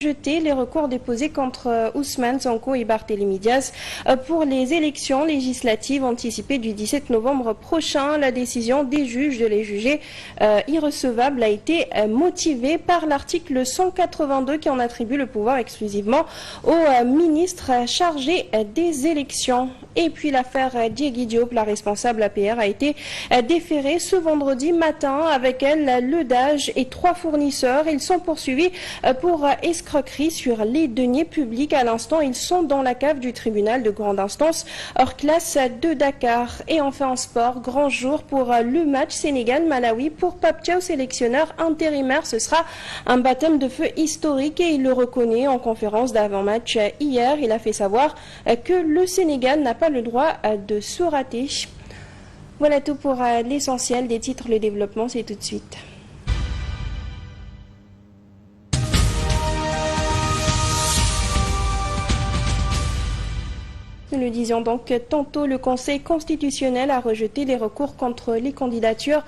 Jeter les recours déposés contre Ousmane Sonko et Barthélémy Diaz pour les élections législatives anticipées du 17 novembre prochain. La décision des juges de les juger irrecevables a été motivée par l'article 182 qui en attribue le pouvoir exclusivement au ministre chargé des élections. Et puis l'affaire Diégui Diop, la responsable APR, a été déférée ce vendredi matin. Avec elle, le DAGE et 3 fournisseurs. Ils sont poursuivis pour escroquerie sur les deniers publics. À l'instant, ils sont dans la cave du tribunal de grande instance hors classe de Dakar. Et enfin en sport, grand jour pour le match Sénégal-Malawi. Pour Pape Thiaw, sélectionneur intérimaire, ce sera un baptême de feu historique et il le reconnaît en conférence d'avant-match hier. Il a fait savoir que le Sénégal n'a pas le droit de se rater. Voilà tout pour l'essentiel des titres. Le développement, c'est tout de suite. Nous le disions donc tantôt, le Conseil constitutionnel a rejeté les recours contre les candidatures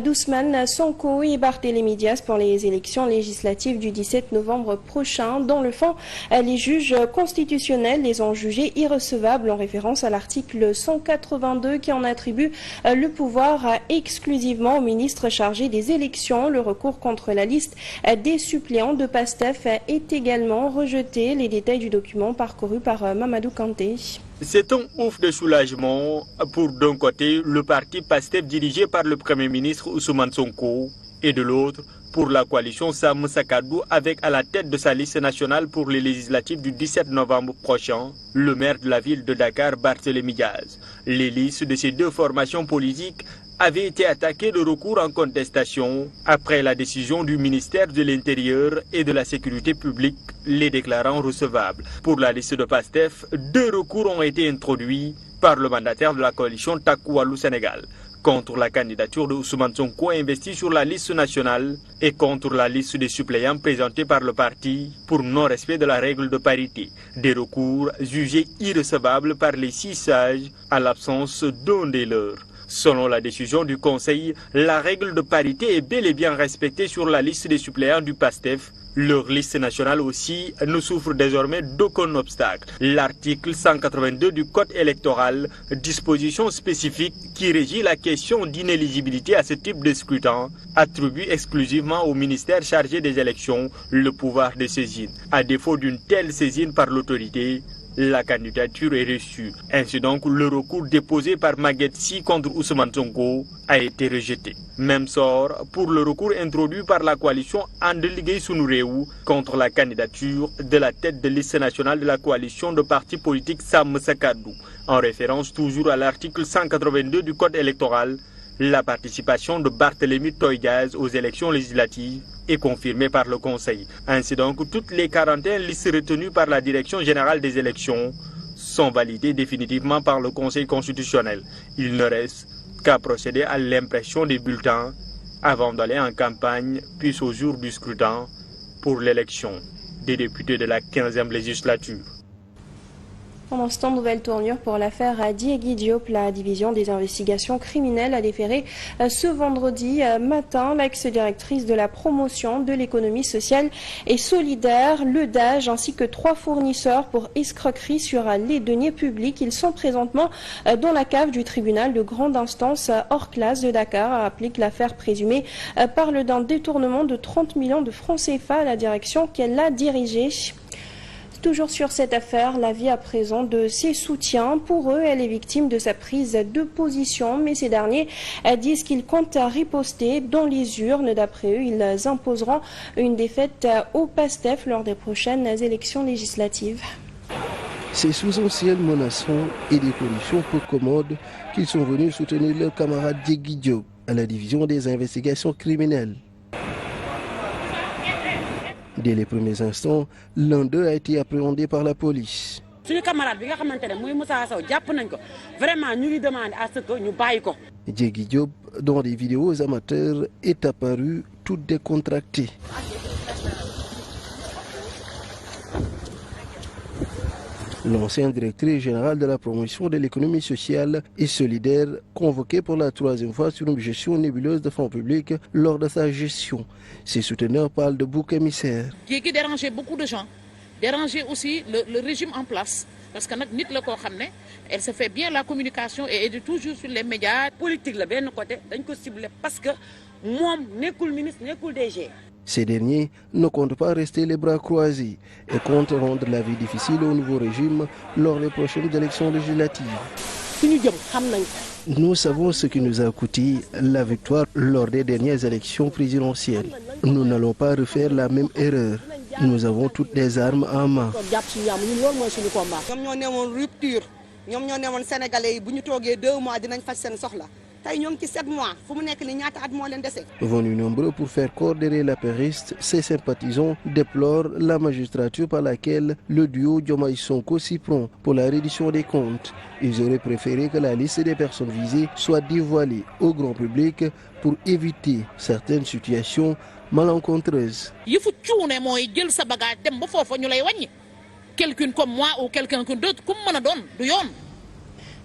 d'Ousmane Sonko et Barthélémy Diaz pour les élections législatives du 17 novembre prochain. Dans le fond, les juges constitutionnels les ont jugés irrecevables en référence à l'article 182 qui en attribue le pouvoir exclusivement au ministre chargé des élections. Le recours contre la liste des suppléants de PASTEF est également rejeté. Les détails du document parcouru par Mamadou Kanté. C'est un ouf de soulagement pour d'un côté le parti PASTEF dirigé par le Premier ministre Ousmane Sonko et de l'autre pour la coalition Sam Sakadou avec à la tête de sa liste nationale pour les législatives du 17 novembre prochain, le maire de la ville de Dakar Barthélémy Diaz. Les listes de ces deux formations politiques avaient été attaquées de recours en contestation après la décision du ministère de l'Intérieur et de la Sécurité publique les déclarant recevables. Pour la liste de PASTEF, 2 recours ont été introduits par le mandataire de la coalition Takoualou Sénégal contre la candidature de Ousmane Sonko investi sur la liste nationale et contre la liste des suppléants présentée par le parti pour non-respect de la règle de parité. Des recours jugés irrecevables par les 6 sages à l'absence d'un des leurs. Selon la décision du Conseil, la règle de parité est bel et bien respectée sur la liste des suppléants du PASTEF. Leur liste nationale aussi ne souffre désormais d'aucun obstacle. L'article 182 du Code électoral, disposition spécifique qui régit la question d'inéligibilité à ce type de scrutin, attribue exclusivement au ministère chargé des élections le pouvoir de saisine. À défaut d'une telle saisine par l'autorité, la candidature est reçue. Ainsi donc, le recours déposé par Maguette Sy contre Ousmane Sonko a été rejeté. Même sort pour le recours introduit par la coalition Andeligue Sunureu contre la candidature de la tête de liste nationale de la coalition de partis politiques Sam Sakadou. En référence toujours à l'article 182 du Code électoral, la participation de Barthélémy Diaz aux élections législatives est confirmée par le Conseil. Ainsi donc, toutes les 41 listes retenues par la Direction générale des élections sont validées définitivement par le Conseil constitutionnel. Il ne reste qu'à procéder à l'impression des bulletins avant d'aller en campagne, puis au jour du scrutin pour l'élection des députés de la 15e législature. Pendant ce temps, nouvelle tournure pour l'affaire Diégui Diop. La division des investigations criminelles a déféré ce vendredi matin l'ex-directrice de la promotion de l'économie sociale et solidaire, le DAGE, ainsi que 3 fournisseurs pour escroquerie sur les deniers publics. Ils sont présentement dans la cave du tribunal de grande instance hors classe de Dakar. A rappelé que l'affaire présumée parle d'un détournement de 30 millions de francs CFA à la direction qu'elle a dirigée. Toujours sur cette affaire, l'avis à présent de ses soutiens. Pour eux, elle est victime de sa prise de position, mais ces derniers disent qu'ils comptent riposter dans les urnes. D'après eux, ils imposeront une défaite au PASTEF lors des prochaines élections législatives. C'est sous anciennes menaçants et des conditions peu commodes qu'ils sont venus soutenir leur camarade Diégui Diop à la division des investigations criminelles. Dès les premiers instants, l'un d'eux a été appréhendé par la police. Diégui Diop, dans des vidéos amateurs, est apparu tout décontracté. L'ancienne directrice générale de la promotion de l'économie sociale et solidaire, convoquée pour la troisième fois sur une gestion nébuleuse de fonds publics lors de sa gestion. Ses souteneurs parlent de bouc émissaire. Qui dérangeait beaucoup de gens, dérangeait aussi le régime en place. Parce que elle se fait bien la communication et est toujours sur les médias. Politique la ben côté dañ ko ciblé parce que moi nekul ministre nekul DG. Ces derniers ne comptent pas rester les bras croisés et comptent rendre la vie difficile au nouveau régime lors des prochaines élections législatives. Nous savons ce qui nous a coûté la victoire lors des dernières élections présidentielles. Nous n'allons pas refaire la même erreur. Nous avons toutes les armes en main. Venus nombreux pour faire coordonner l'apériste, ses sympathisants déplorent la magistrature par laquelle le duo Diomaye Sonko s'y prend pour la reddition des comptes. Ils auraient préféré que la liste des personnes visées soit dévoilée au grand public pour éviter certaines situations malencontreuses. Quelqu'un comme moi ou quelqu'un d'autre, comme moi,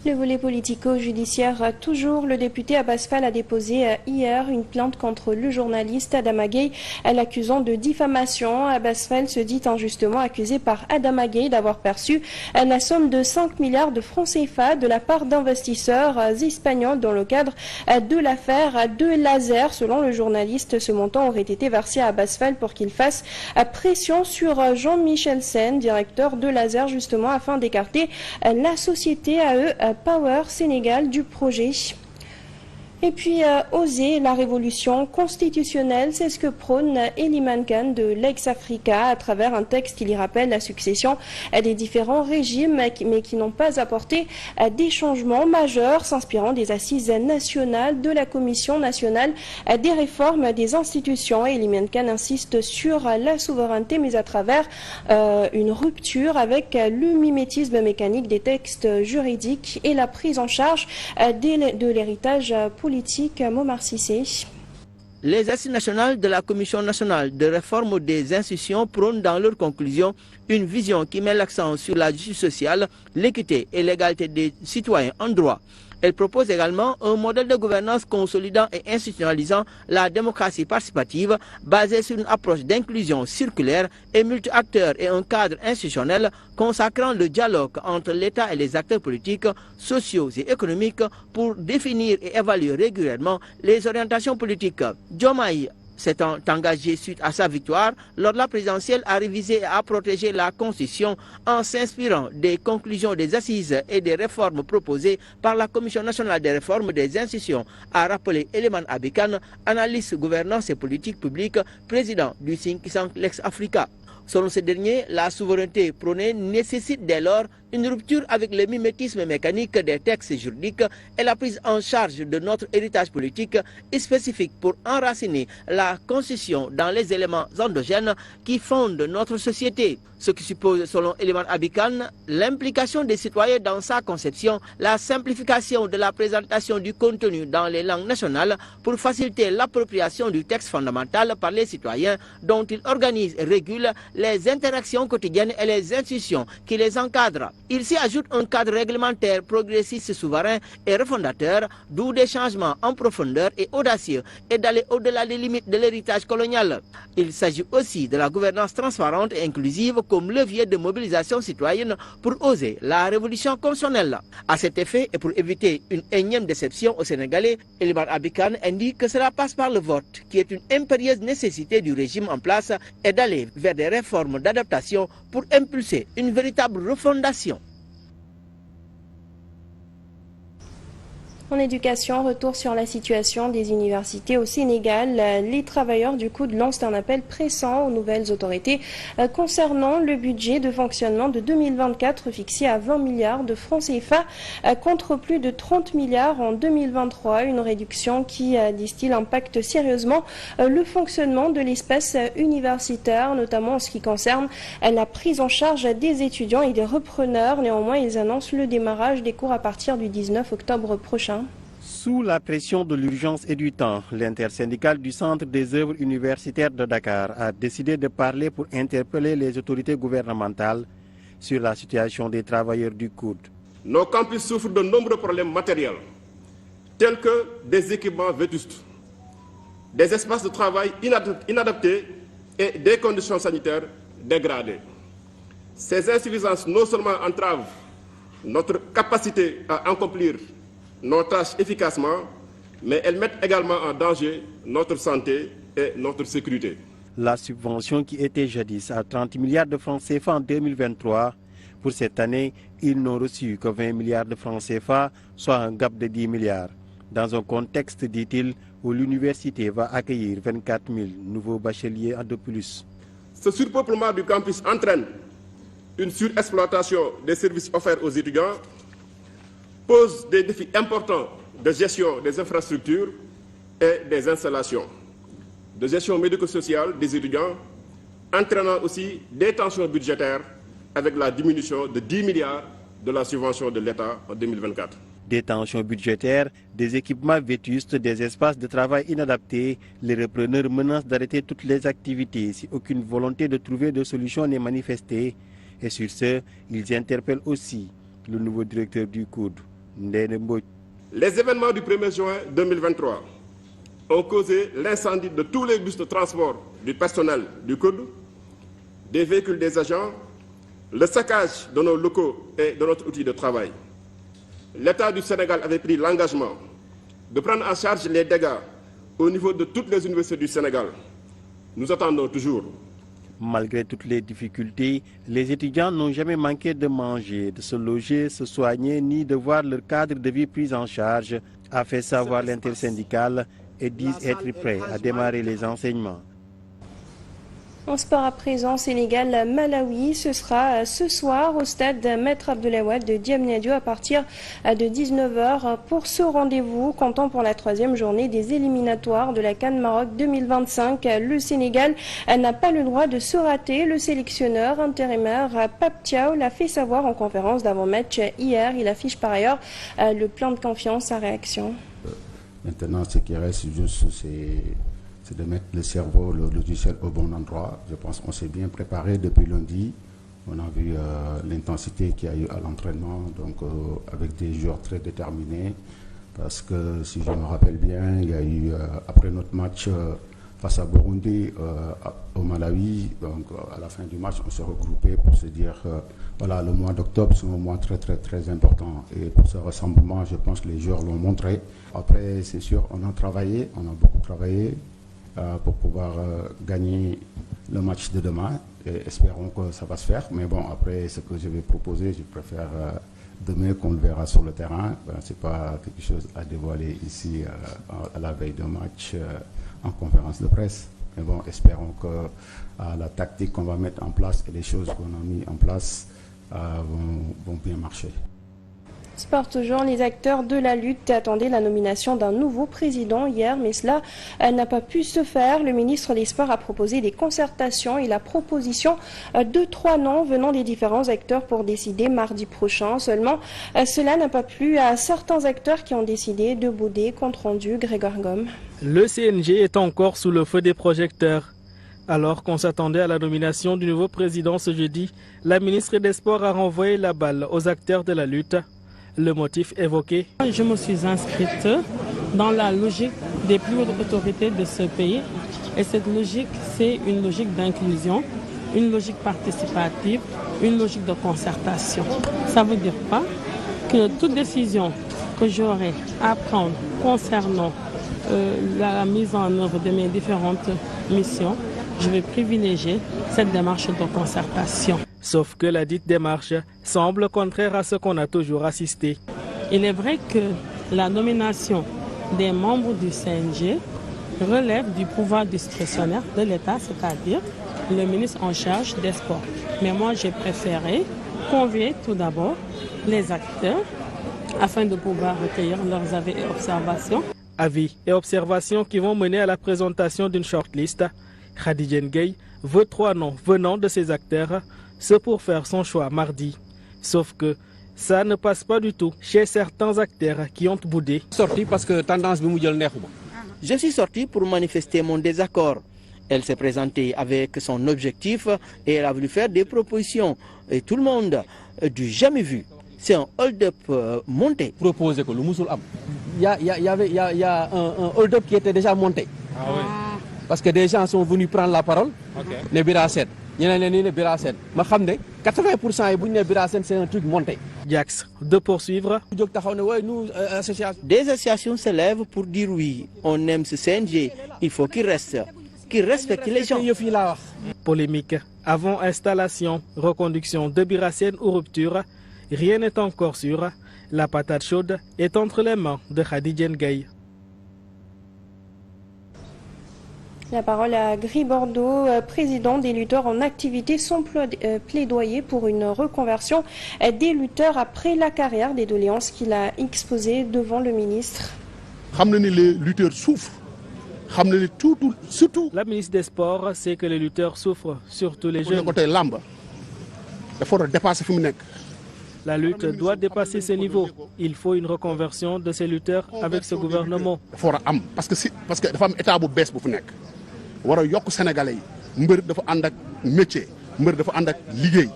Le volet politico-judiciaire, toujours, le député Abbas Fall a déposé hier une plainte contre le journaliste Adama Gueye, l'accusant de diffamation. Abbas Fall se dit injustement accusé par Adama Gueye d'avoir perçu la somme de 5 milliards de francs CFA de la part d'investisseurs espagnols dans le cadre de l'affaire de Laser. Selon le journaliste, ce montant aurait été versé à Abbas Fall pour qu'il fasse pression sur Jean-Michel Sen, directeur de Laser, justement afin d'écarter la société AE Power Sénégal du projet. Et puis, oser la révolution constitutionnelle, c'est ce que prône Eliman Khan de l'ex-Africa. À travers un texte, il y rappelle la succession des différents régimes, mais qui n'ont pas apporté des changements majeurs, s'inspirant des assises nationales de la Commission nationale des réformes des institutions. Eliman Khan insiste sur la souveraineté, mais à travers une rupture avec le mimétisme mécanique des textes juridiques et la prise en charge de l'héritage politique. Momar Cissé. Les assises nationales de la Commission nationale de réforme des institutions prônent dans leurs conclusions une vision qui met l'accent sur la justice sociale, l'équité et l'égalité des citoyens en droit. Elle propose également un modèle de gouvernance consolidant et institutionnalisant la démocratie participative basée sur une approche d'inclusion circulaire et multi-acteurs et un cadre institutionnel consacrant le dialogue entre l'État et les acteurs politiques, sociaux et économiques pour définir et évaluer régulièrement les orientations politiques. Diomaye s'est engagé suite à sa victoire lors de la présidentielle à réviser et à protéger la Constitution en s'inspirant des conclusions des assises et des réformes proposées par la Commission nationale des réformes des institutions, a rappelé Eliman Abikan, analyste gouvernance et politique publique, président du think tank Lex Africa. Selon ce dernier, la souveraineté prônée nécessite dès lors une rupture avec le mimétisme mécanique des textes juridiques et la prise en charge de notre héritage politique spécifique pour enraciner la Constitution dans les éléments endogènes qui fondent notre société. Ce qui suppose, selon Eliman Abikan, l'implication des citoyens dans sa conception, la simplification de la présentation du contenu dans les langues nationales pour faciliter l'appropriation du texte fondamental par les citoyens dont ils organisent et régulent les interactions quotidiennes et les institutions qui les encadrent. Il s'y ajoute un cadre réglementaire progressiste, souverain et refondateur, d'où des changements en profondeur et audacieux et d'aller au-delà des limites de l'héritage colonial. Il s'agit aussi de la gouvernance transparente et inclusive comme levier de mobilisation citoyenne pour oser la révolution constitutionnelle. À cet effet, et pour éviter une énième déception aux Sénégalais, Eliman Abikan indique que cela passe par le vote, qui est une impérieuse nécessité du régime en place, et d'aller vers des réformes d'adaptation pour impulser une véritable refondation. En éducation, retour sur la situation des universités au Sénégal. Les travailleurs du COUD lancent un appel pressant aux nouvelles autorités concernant le budget de fonctionnement de 2024 fixé à 20 milliards de francs CFA contre plus de 30 milliards en 2023. Une réduction qui, disent-ils, impacte sérieusement le fonctionnement de l'espace universitaire, notamment en ce qui concerne la prise en charge des étudiants et des repreneurs. Néanmoins, ils annoncent le démarrage des cours à partir du 19 octobre prochain. Sous la pression de l'urgence et du temps, l'intersyndicale du Centre des œuvres universitaires de Dakar a décidé de parler pour interpeller les autorités gouvernementales sur la situation des travailleurs du coude. Nos campus souffrent de nombreux problèmes matériels, tels que des équipements vétustes, des espaces de travail inadaptés et des conditions sanitaires dégradées. Ces insuffisances non seulement entravent notre capacité à accomplir nos tâches efficacement, mais elles mettent également en danger notre santé et notre sécurité. La subvention qui était jadis à 30 milliards de francs CFA en 2023, pour cette année, ils n'ont reçu que 20 milliards de francs CFA, soit un gap de 10 milliards. Dans un contexte, dit-il, où l'université va accueillir 24 000 nouveaux bacheliers de plus. Ce surpeuplement du campus entraîne une surexploitation des services offerts aux étudiants, pose des défis importants de gestion des infrastructures et des installations, de gestion médico-sociale des étudiants, entraînant aussi des tensions budgétaires avec la diminution de 10 milliards de la subvention de l'État en 2024. Des tensions budgétaires, des équipements vétustes, des espaces de travail inadaptés, les repreneurs menacent d'arrêter toutes les activités si aucune volonté de trouver de solution n'est manifestée. Et sur ce, ils interpellent aussi le nouveau directeur du COUD, Ndene Mbodj. Les événements du 1er juin 2023 ont causé l'incendie de tous les bus de transport du personnel du COUD, des véhicules des agents, le saccage de nos locaux et de notre outil de travail. L'État du Sénégal avait pris l'engagement de prendre en charge les dégâts au niveau de toutes les universités du Sénégal. Nous attendons toujours. Malgré toutes les difficultés, les étudiants n'ont jamais manqué de manger, de se loger, se soigner, ni de voir leur cadre de vie pris en charge, a fait savoir l'intersyndicale et disent être prêts à démarrer les enseignements. En sport à présent, Sénégal-Malawi, ce sera ce soir au stade Maître Abdoulaye Wade de Diamniadio à partir de 19h pour ce rendez-vous comptant pour la 3e journée des éliminatoires de la CAN Maroc 2025. Le Sénégal n'a pas le droit de se rater. Le sélectionneur intérimaire Pape Thiaw l'a fait savoir en conférence d'avant-match hier. Il affiche par ailleurs le plein de confiance à réaction. Maintenant, ce qui reste juste, c'est de mettre le cerveau, le logiciel au bon endroit. Je pense qu'on s'est bien préparé depuis lundi. On a vu l'intensité qu'il y a eu à l'entraînement, donc avec des joueurs très déterminés. Parce que si je me rappelle bien, il y a eu, après notre match face à Burundi, au Malawi, donc à la fin du match, on s'est regroupé pour se dire voilà, le mois d'octobre, c'est un mois très, très, très important. Et pour ce rassemblement, je pense que les joueurs l'ont montré. Après, c'est sûr, on a travaillé, on a beaucoup travaillé pour pouvoir gagner le match de demain. Et espérons que ça va se faire. Mais bon, après, ce que je vais proposer, je préfère demain qu'on le verra sur le terrain. Ce n'est pas quelque chose à dévoiler ici à la veille d'un match en conférence de presse. Mais bon, espérons que la tactique qu'on va mettre en place et les choses qu'on a mis en place vont bien marcher. Sport toujours, les acteurs de la lutte attendaient la nomination d'un nouveau président hier, mais cela n'a pas pu se faire. Le ministre des Sports a proposé des concertations et la proposition de 3 noms venant des différents acteurs pour décider mardi prochain. Seulement, cela n'a pas plu à certains acteurs qui ont décidé de bouder. Compte rendu, Grégoire Gomme. Le CNG est encore sous le feu des projecteurs. Alors qu'on s'attendait à la nomination du nouveau président ce jeudi, la ministre des Sports a renvoyé la balle aux acteurs de la lutte. Le motif évoqué. Je me suis inscrite dans la logique des plus hautes autorités de ce pays. Et cette logique, c'est une logique d'inclusion, une logique participative, une logique de concertation. Ça ne veut dire pas que toute décision que j'aurai à prendre concernant la mise en œuvre de mes différentes missions, je vais privilégier cette démarche de concertation. Sauf que la dite démarche semble contraire à ce qu'on a toujours assisté. Il est vrai que la nomination des membres du CNG relève du pouvoir discrétionnaire de l'État, c'est-à-dire le ministre en charge des sports. Mais moi, j'ai préféré convier tout d'abord les acteurs afin de pouvoir recueillir leurs avis et observations. Avis et observations qui vont mener à la présentation d'une shortlist. Khadija Ngueye veut 3 noms venant de ces acteurs, ce pour faire son choix mardi. Sauf que ça ne passe pas du tout chez certains acteurs qui ont boudé. Sorti parce que tendance bi mu jël neexuma. Je suis sorti pour manifester mon désaccord. Elle s'est présentée avec son objectif et elle a voulu faire des propositions. Et tout le monde du jamais vu. C'est un hold-up monté. Proposé que le Moussoul Am. Il y a un hold-up qui était déjà monté. Ah oui. Parce que des gens sont venus prendre la parole. Les Birasen. Il y en a les Birasen. Mais 80% c'est un truc monté. Diax de poursuivre. Des associations se lèvent pour dire oui. On aime ce CNG. Il faut qu'il reste. Qu'il respecte les gens. Polémique avant installation, reconduction de Birasen ou rupture. Rien n'est encore sûr. La patate chaude est entre les mains de Khadija Ngaye. La parole à Gris Bordeaux, président des lutteurs en activité. Son plaidoyer pour une reconversion des lutteurs après la carrière, des doléances qu'il a exposées devant le ministre. Les lutteurs souffrent. Surtout. La ministre des Sports sait que les lutteurs souffrent, surtout les jeunes. La lutte doit dépasser ce niveau. Il faut une reconversion de ces lutteurs avec ce gouvernement. Parce que dafa am état bu bees bu fi nekk war a yokk Sénégalais yi mbër dafa ànd ak métier mbër dafa ànd ak liggéey.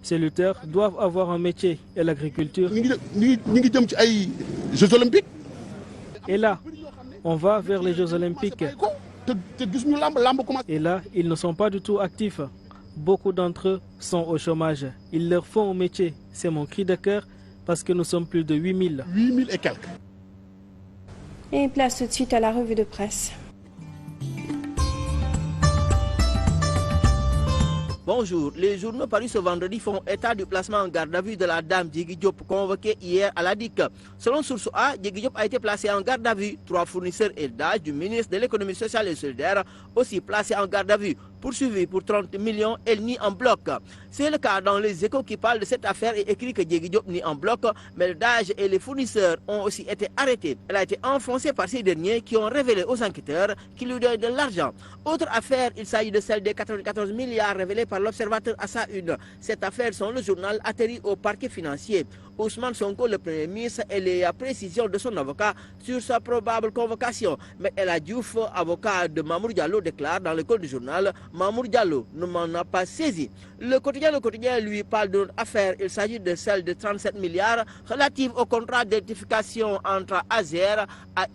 Ces lutteurs doivent avoir un métier et l'agriculture. ñi ngi jëm ci ay Jeux Olympiques. Et là, on va vers les Jeux Olympiques. Et là, ils ne sont pas du tout actifs. Beaucoup d'entre eux sont au chômage. Ils leur font un métier. C'est mon cri de cœur parce que nous sommes plus de 8000. 8000 et quelques. Et place tout de suite à la revue de presse. Bonjour, les journaux parus ce vendredi font état du placement en garde à vue de la dame Djigui Diop convoquée hier à la DIC. Selon Source A, Djigui Diop a été placé en garde à vue. 3 fournisseurs et d'âge du ministre de l'économie sociale et solidaire aussi placés en garde à vue. Poursuivi pour 30 millions, elle nie en bloc. C'est le cas dans les Échos qui parlent de cette affaire et écrit que Djigui Diop nie en bloc, mais le DAGE et les fournisseurs ont aussi été arrêtés. Elle a été enfoncée par ces derniers qui ont révélé aux enquêteurs qu'ils lui donnent de l'argent. Autre affaire, il s'agit de celle des 94 milliards révélés par l'Observateur à sa une. Cette affaire, selon le journal, atterrit au parquet financier. Ousmane Sonko, le Premier ministre, et les précisions de son avocat sur sa probable convocation. Mais El Diouf, avocat de Mamour Diallo, déclare dans l'école du journal Mamour Diallo ne m'en a pas saisi. Le quotidien, lui, parle d'une affaire. Il s'agit de celle de 37 milliards relative au contrat d'identification entre Azer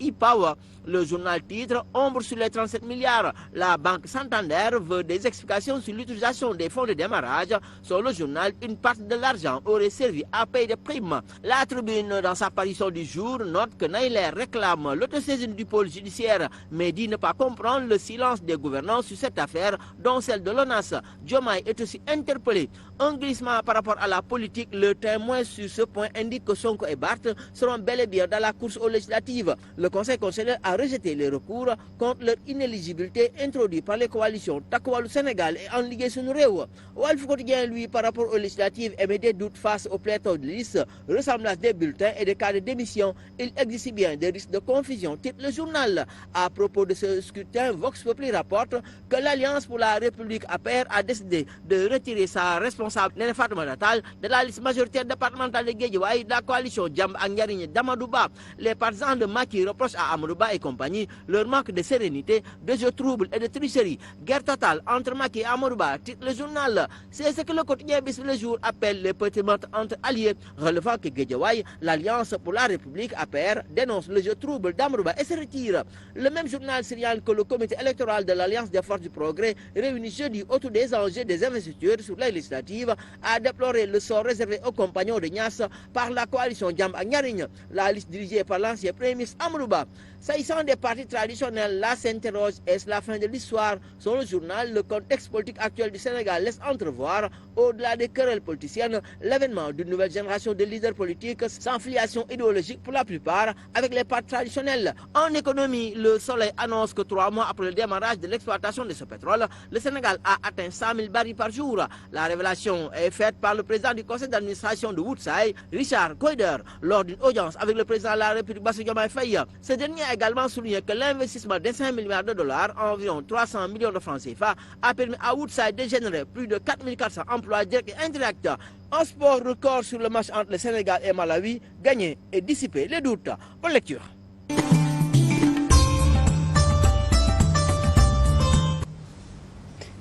et e-Power. Le journal titre Ombre sur les 37 milliards. La Banque Santander veut des explications sur l'utilisation des fonds de démarrage. Sur le journal, une partie de l'argent aurait servi à payer des primes. La Tribune, dans sa parution du jour, note que Naïler réclame l'autosaisine du pôle judiciaire, mais dit ne pas comprendre le silence des gouvernants sur cette affaire, dont celle de l'ONAS. Diomaye est aussi interpellé. Un glissement par rapport à la politique, le témoin sur ce point indique que Sonko et Barth seront bel et bien dans la course aux législatives. Le Conseil constitutionnel a rejeté les recours contre leur inéligibilité introduits par les coalitions Takku Wallu Sénégal et En Liggéey Sunu Réew. Walf Quotidien, lui, par rapport aux législatives, émet des doutes face au pléthore de listes, ressemblance des bulletins et des cas de démission. Il existe bien des risques de confusion, titre le journal. À propos de ce scrutin, Vox Populi rapporte que l'Alliance pour la République APR a décidé de retirer sa responsable Néné Fatoumata Tall de la liste majoritaire départementale de Guédiawaye de la coalition Jamb ak Njariñ d'Amadou Ba. Les partisans de Macky reprochent à Amadou Ba et compagnie leur manque de sérénité, de jeux troubles et de tricherie. Guerre totale entre Macky et Amadou Ba, titre le journal. C'est ce que le quotidien Bis le Jour appelle les petits meurtres entre alliés. Relevant que Guédiawaye, l'Alliance pour la République APR dénonce le jeu trouble d'Amadou Ba et se retire. Le même journal signale que le comité électoral de l'Alliance des Forces du Progrès, réuni jeudi autour des enjeux des investitures sur les législatives, a déploré le sort réservé aux compagnons de Niass par la coalition Jamb ak Njariñ, la liste dirigée par l'ancien Premier ministre Amadou Ba. S'agissant des partis traditionnels, là s'interroge, est-ce la fin de l'histoire? Selon le journal, le contexte politique actuel du Sénégal laisse entrevoir, au-delà des querelles politiciennes, l'avènement d'une nouvelle génération de leaders politiques sans filiation idéologique pour la plupart avec les partis traditionnels. En économie, le Soleil annonce que 3 mois après le démarrage de l'exploitation de ce pétrole, le Sénégal a atteint 100 000 barils par jour. La révélation est faite par le président du conseil d'administration de Woodside, Richard Koider, lors d'une audience avec le président de la République Bassirou Diomaye Faye. Ce dernier a également souligné que l'investissement de 5 milliards de dollars, environ 300 millions de francs CFA, a permis à Woodside de générer plus de 4400 emplois directs et indirects. Un sport record sur le match entre le Sénégal et Malawi, gagner et dissiper les doutes. Bonne lecture.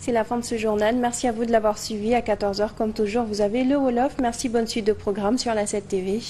C'est la fin de ce journal. Merci à vous de l'avoir suivi. À 14h, comme toujours, vous avez le Wolof. Merci, bonne suite de programme sur la 7 TV.